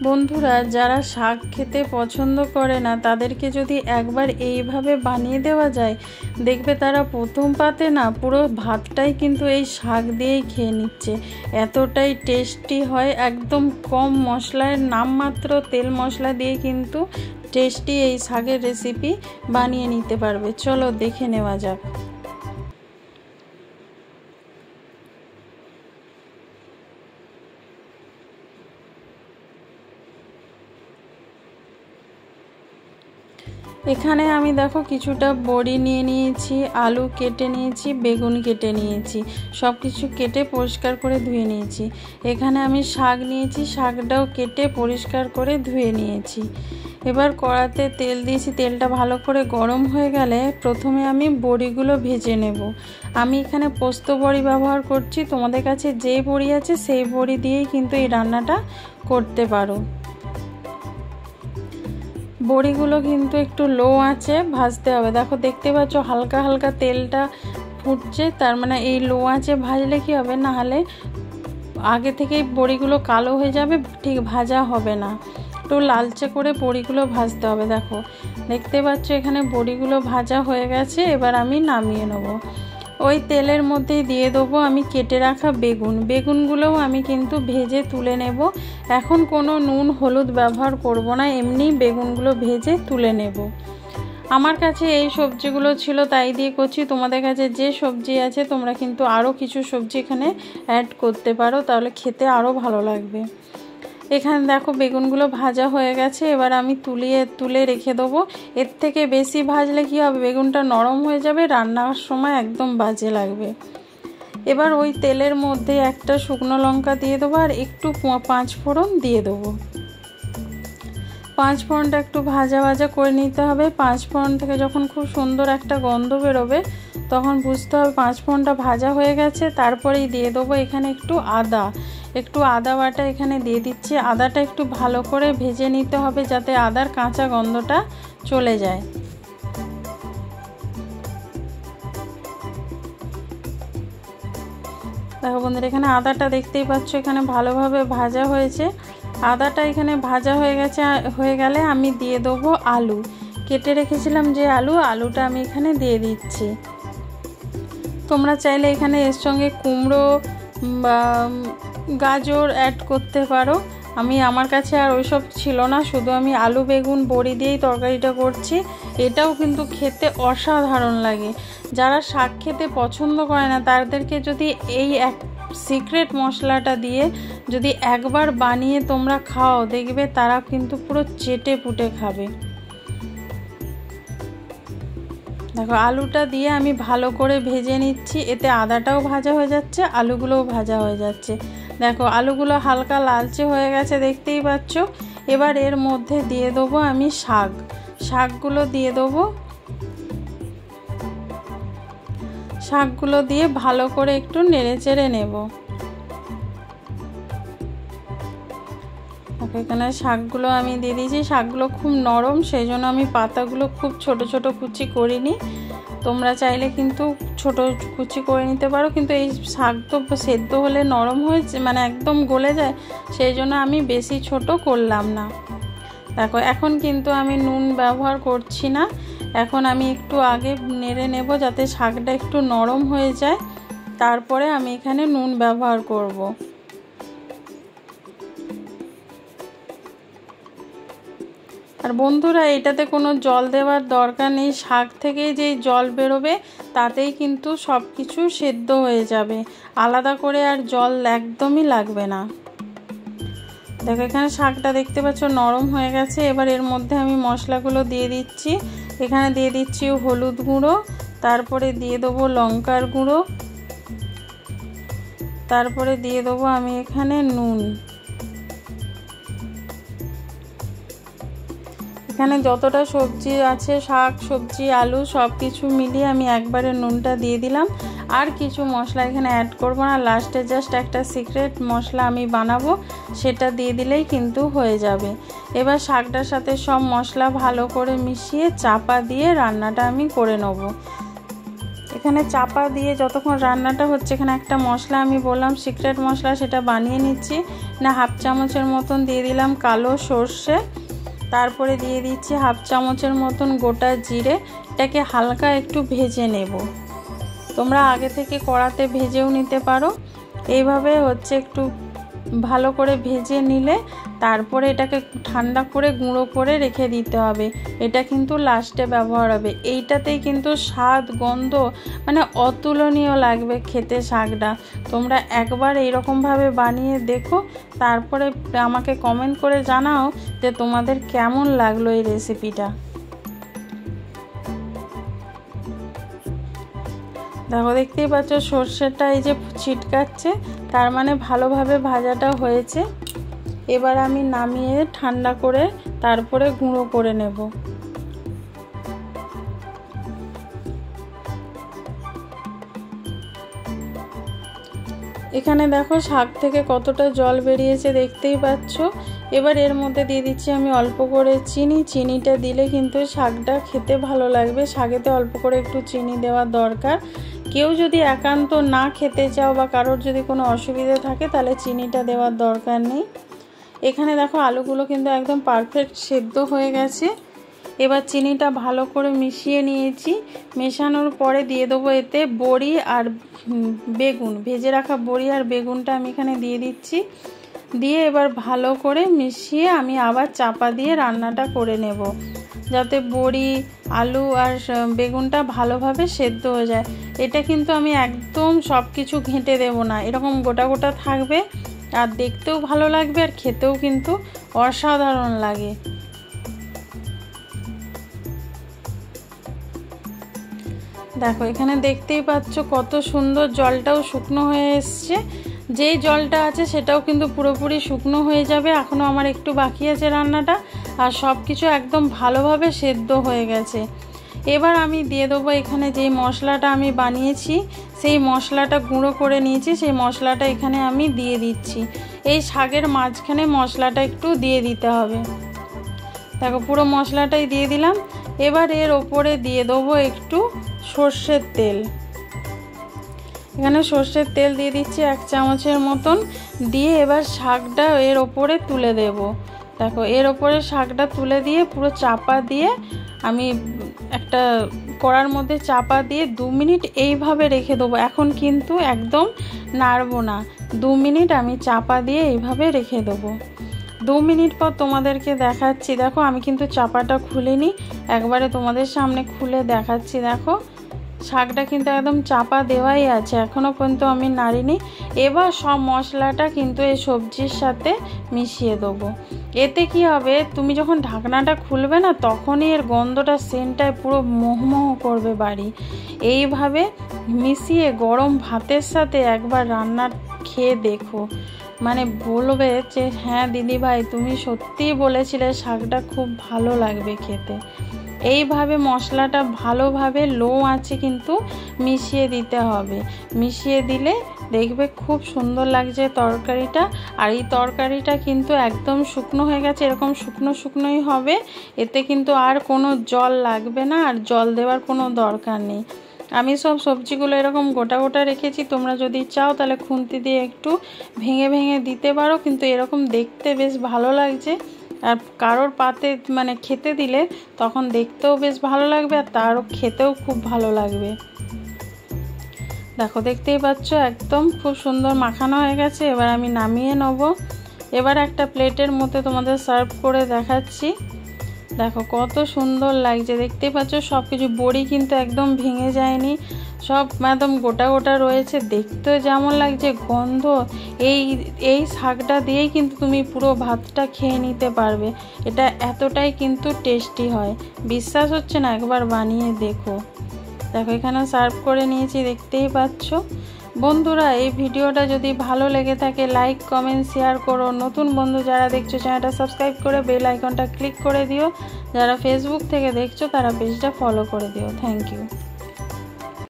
বন্ধুরা, যারা শাক খেতে পছন্দ করে না তাদেরকে যদি একবার এইভাবে বানিয়ে দেওয়া যায়, দেখবে তারা প্রথম পাতে না পুরো ভাতটাই কিন্তু এই শাক দিয়েই খেয়ে নিচ্ছে। এতটাই টেস্টি হয়, একদম কম মশলার, নামমাত্র তেল মশলা দিয়ে কিন্তু টেস্টি এই শাকের রেসিপি বানিয়ে নিতে পারবে। চলো দেখে নেওয়া যাক। এখানে আমি দেখো কিছুটা বড়ি নিয়ে নিয়েছি, আলু কেটে নিয়েছি, বেগুন কেটে নিয়েছি, সব কিছু কেটে পরিষ্কার করে ধুয়ে নিয়েছি। এখানে আমি শাক নিয়েছি, শাকটাও কেটে পরিষ্কার করে ধুয়ে নিয়েছি। এবার কড়াতে তেল দিয়েছি, তেলটা ভালো করে গরম হয়ে গেলে প্রথমে আমি বড়িগুলো ভেজে নেব। আমি এখানে পোস্ত বড়ি ব্যবহার করছি, তোমাদের কাছে যে বড়ি আছে সেই বড়ি দিয়েই কিন্তু এই রান্নাটা করতে পারো। বড়িগুলো কিন্তু একটু লো আঁচে ভাজতে হবে। দেখো দেখতে পাচ্ছ হালকা হালকা তেলটা ফুটছে, তার মানে এই লো আঁচে ভাজলে কি হবে, না হলে আগে থেকেই বড়িগুলো কালো হয়ে যাবে, ঠিক ভাজা হবে না। একটু লালচে করে বড়িগুলো ভাজতে হবে। দেখো দেখতে পাচ্ছ এখানে বড়িগুলো ভাজা হয়ে গেছে, এবার আমি নামিয়ে নেব। ওই তেলের মধ্যেই দিয়ে দেবো আমি কেটে রাখা বেগুনগুলোও আমি কিন্তু ভেজে তুলে নেব। এখন কোনো নুন হলুদ ব্যবহার করব না, এমনি বেগুনগুলো ভেজে তুলে নেব। আমার কাছে এই সবজিগুলো ছিল তাই দিয়ে করছি, তোমাদের কাছে যে সবজি আছে তোমরা কিন্তু আরও কিছু সবজি এখানে অ্যাড করতে পারো, তাহলে খেতে আরও ভালো লাগবে। এখানে দেখো বেগুনগুলো ভাজা হয়ে গেছে, এবার আমি তুলে রেখে দেবো। এর থেকে বেশি ভাজলে কি হবে, বেগুনটা নরম হয়ে যাবে, রান্নার সময় একদম বাজে লাগবে। এবার ওই তেলের মধ্যে একটা শুকনো লঙ্কা দিয়ে দেবো আর একটু 5 ফোড়ন দিয়ে দেবো। 5 ফোড়নটা একটু ভাজা ভাজা করে নিতে হবে। 5 ফোড়ন থেকে যখন খুব সুন্দর একটা গন্ধ বেরোবে তখন বুঝতে হবে 5 ফোড়নটা ভাজা হয়ে গেছে। তারপরেই দিয়ে দেবো এখানে একটু আদা বাটা এখানে দিয়ে দিচ্ছি। আদাটা একটু ভালো করে ভেজে নিতে হবে যাতে আদার কাঁচা গন্ধটা চলে যায়। দেখো বন্ধুরা, এখানে আদাটা দেখতেই পাচ্ছ এখানে ভালোভাবে ভাজা হয়েছে। আদাটা এখানে ভাজা হয়ে গেলে আমি দিয়ে দেবো আলু, কেটে রেখেছিলাম যে আলুটা আমি এখানে দিয়ে দিচ্ছি। তোমরা চাইলে এখানে এর সঙ্গে কুমড়ো বা গাজর অ্যাড করতে পারো। আমার কাছে আর ওইসব ছিল না, শুধু আমি আলু বেগুন বড়ি দিয়েই তরকারিটা করছি। এটাও কিন্তু খেতে অসাধারণ লাগে। যারা শাক খেতে পছন্দ করে না তাদেরকে যদি এই এক সিক্রেট মশলাটা দিয়ে যদি একবার বানিয়ে তোমরা খাও, দেখবে তারা কিন্তু পুরো চেটে পুটে খাবে। দেখো আলুটা দিয়ে আমি ভালো করে ভেজে নিচ্ছি, এতে আদাটাও ভাজা হয়ে যাচ্ছে, আলুগুলোও ভাজা হয়ে যাচ্ছে। দেখো আলুগুলো হালকা লালচে হয়ে গেছে দেখতেই পাচ্ছ। এবার এর মধ্যে দিয়ে দেবো আমি শাকগুলো দিয়ে দেবো। শাকগুলো দিয়ে ভালো করে একটু নেড়ে চেড়ে নেব। এখানে শাকগুলো আমি দিয়ে দিয়েছি। শাকগুলো খুব নরম, সেই জন্য আমি পাতাগুলো খুব ছোট ছোট কুচি করিনি। তোমরা চাইলে কিন্তু ছোট কুচি করে নিতে পারো, কিন্তু এই শাক তো সেদ্ধ হলে নরম হয়ে মানে একদম গলে যায়, সেই জন্য আমি বেশি ছোট করলাম না। দেখো এখন কিন্তু আমি নুন ব্যবহার করছি না, এখন আমি একটু আগে নেড়ে নেব যাতে শাকটা একটু নরম হয়ে যায়, তারপরে আমি এখানে নুন ব্যবহার করব। আর বন্ধুরা, এটাতে কোনো জল দেওয়ার দরকার নেই, শাক থেকেই যেই জল বেরোবে তাতেই কিন্তু সব কিছু সেদ্ধ হয়ে যাবে, আলাদা করে আর জল একদমই লাগবে না। দেখো এখানে শাকটা দেখতে পাচ্ছ নরম হয়ে গেছে। এবার এর মধ্যে আমি মশলাগুলো দিয়ে দিচ্ছি। এখানে দিয়ে দিচ্ছি হলুদ গুঁড়ো, তারপরে দিয়ে দেবো লঙ্কার গুঁড়ো, তারপরে দিয়ে দেবো আমি এখানে নুন। এখানে যতটা সবজি আছে, শাক সবজি আলু সব কিছু মিলিয়ে আমি একবারে নুনটা দিয়ে দিলাম। আর কিছু মশলা এখানে অ্যাড করব না, লাস্টে জাস্ট একটা সিক্রেট মশলা আমি বানাবো, সেটা দিয়ে দিলেই কিন্তু হয়ে যাবে। এবার শাকটার সাথে সব মশলা ভালো করে মিশিয়ে চাপা দিয়ে রান্নাটা আমি করে নেব। এখানে চাপা দিয়ে যতক্ষণ রান্নাটা হচ্ছে এখানে একটা মশলা আমি বললাম সিক্রেট মশলা, সেটা বানিয়ে নিচ্ছি। না 1/2 চামচের মতন দিয়ে দিলাম কালো সর্ষে, তারপরে দিয়ে দিচ্ছি 1/2 চামচের মতন গোটা জিরে। এটাকে হালকা একটু ভেজে নেব। তোমরা আগে থেকে কড়াতে ভেজেও নিতে পারো। এইভাবে হচ্ছে একটু ভালো করে ভেজে নিলে তারপরে এটাকে ঠান্ডা করে গুঁড়ো করে রেখে দিতে হবে। এটা কিন্তু লাস্টে ব্যবহার হবে। এইটাতেই কিন্তু স্বাদ গন্ধ মানে অতুলনীয় লাগবে খেতে শাকটা। তোমরা একবার এইরকমভাবে বানিয়ে দেখো, তারপরে আমাকে কমেন্ট করে জানাও যে তোমাদের কেমন লাগলো এই রেসিপিটা। দেখো দেখতেই পাচ্ছ সর্ষেটা এই যে ছিটকাচ্ছে, তার মানে ভালোভাবে ভাজাটা হয়েছে। এবার আমি নামিয়ে ঠান্ডা করে তারপরে গুঁড়ো করে নেব। এখানে দেখো শাক থেকে কতটা জল বেরিয়েছে দেখতেই পাচ্ছ। এবার এর মধ্যে দিয়ে দিচ্ছি আমি অল্প করে চিনি। চিনিটা দিলে কিন্তু শাকটা খেতে ভালো লাগবে। শাকেতে অল্প করে একটু চিনি দেওয়া দরকার। কেউ যদি একান্ত না খেতে চাও বা কারোর যদি কোনো অসুবিধা থাকে তাহলে চিনিটা দেওয়ার দরকার নেই। এখানে দেখো আলুগুলো কিন্তু একদম পারফেক্ট সেদ্ধ হয়ে গেছে। এবার চিনিটা ভালো করে মিশিয়ে নিয়েছি। মেশানোর পরে দিয়ে দেবো এতে বড়ি আর বেগুন, ভেজে রাখা বড়ি আর বেগুনটা আমি এখানে দিয়ে দিচ্ছি। দিয়ে এবার ভালো করে মিশিয়ে আমি আবার চাপা দিয়ে রান্নাটা করে নেব, যাতে বড়ি আলু আর বেগুনটা ভালোভাবে সেদ্ধ হয়ে যায়। এটা কিন্তু আমি একদম সব কিছু ঘেঁটে দেব না, এরকম গোটা গোটা থাকবে আর দেখতেও ভালো লাগবে আর খেতেও কিন্তু অসাধারণ লাগে। দেখো এখানে দেখতেই পাচ্ছ কত সুন্দর, জলটাও শুকনো হয়ে এসছে। যেই জলটা আছে সেটাও কিন্তু পুরোপুরি শুকনো হয়ে যাবে। এখনও আমার একটু বাকি আছে রান্নাটা, আর সব কিছু একদম ভালোভাবে সেদ্ধ হয়ে গেছে। এবার আমি দিয়ে দেবো এখানে যেই মশলাটা আমি বানিয়েছি, সেই মশলাটা গুঁড়ো করে নিয়েছি, সেই মশলাটা এখানে আমি দিয়ে দিচ্ছি। এই শাকের মাঝখানে মশলাটা একটু দিয়ে দিতে হবে। দেখো পুরো মশলাটাই দিয়ে দিলাম। এবার এর ওপরে দিয়ে দেবো একটু সর্ষের তেল। এখানে সর্ষের তেল দিয়ে দিচ্ছি 1 চামচের মতন। দিয়ে এবার শাকটা এর ওপরে তুলে দেব। দেখো এর ওপরে শাকটা তুলে দিয়ে পুরো চাপা দিয়ে আমি একটা কড়ার মধ্যে চাপা দিয়ে 2 মিনিট এইভাবে রেখে দেবো। এখন কিন্তু একদম নাড়বো না, 2 মিনিট আমি চাপা দিয়ে এইভাবে রেখে দেবো। 2 মিনিট পর তোমাদেরকে দেখাচ্ছি। দেখো আমি কিন্তু চাপাটা খুলিনি, একবারে তোমাদের সামনে খুলে দেখাচ্ছি। দেখো শাকটা কিন্তু একদম চাপা দেওয়াই আছে, এখনও পর্যন্ত আমি নাড়িনি। এবার সব মশলাটা কিন্তু এই সবজির সাথে মিশিয়ে দেবো। এতে কি হবে, তুমি যখন ঢাকনাটা খুলবে না তখনই এর গন্ধটা সেন্টটায় পুরো মোহমোহ করবে বাড়ি। এইভাবে মিশিয়ে গরম ভাতের সাথে একবার রান্না খেয়ে দেখো, মানে বলবে যে হ্যাঁ দিদি ভাই তুমি সত্যিই বলেছিলে, শাকটা খুব ভালো লাগবে খেতে। এইভাবে মশলাটা ভালোভাবে লো আঁচে কিন্তু মিশিয়ে দিতে হবে। মিশিয়ে দিলে দেখবে খুব সুন্দর লাগছে তরকারিটা। আর এই তরকারিটা কিন্তু একদম শুকনো হয়ে গেছে, এরকম শুকনো শুকনোই হবে। এতে কিন্তু আর কোনো জল লাগবে না, আর জল দেওয়ার কোনো দরকার নেই। আমি সব সবজিগুলো এরকম গোটা গোটা রেখেছি। তোমরা যদি চাও তাহলে খুন্তি দিয়ে একটু ভেঙে ভেঙে দিতে পারো, কিন্তু এরকম দেখতে বেশ ভালো লাগছে। আর কারোর পাতে মানে খেতে দিলে তখন দেখতেও বেশ ভালো লাগবে আর তারও খেতেও খুব ভালো লাগবে। দেখো দেখতেই পাচ্ছ একদম খুব সুন্দর মাখানো হয়ে গেছে। এবার আমি নামিয়ে নেব। এবার একটা প্লেটের মধ্যে তোমাদের সার্ভ করে দেখাচ্ছি। দেখো কত সুন্দর লাগছে, দেখতেই পাচ্ছ সব কিছু। বড়ি কিন্তু একদম ভেঙে যায়নি, সব একদম গোটা গোটা রয়েছে। দেখতে যেমন লাগছে, গন্ধ, এই শাকটা দিয়েই কিন্তু তুমি পুরো ভাতটা খেয়ে নিতে পারবে। এটা এতটাই কিন্তু টেস্টি হয়। বিশ্বাস হচ্ছে না, একবার বানিয়ে দেখো। দেখো এখানে সার্ভ করে নিয়েছি, দেখতেই পাচ্ছ। বন্ধুরা এই ভিডিওটা যদি ভালো লেগে থাকে লাইক কমেন্ট শেয়ার করো। নতুন বন্ধু যারা দেখছো চ্যানেলটা সাবস্ক্রাইব করে বেল আইকনটা ক্লিক করে দিও। যারা ফেসবুক থেকে দেখছো তারা পেজটা ফলো করে দিও। Thank you.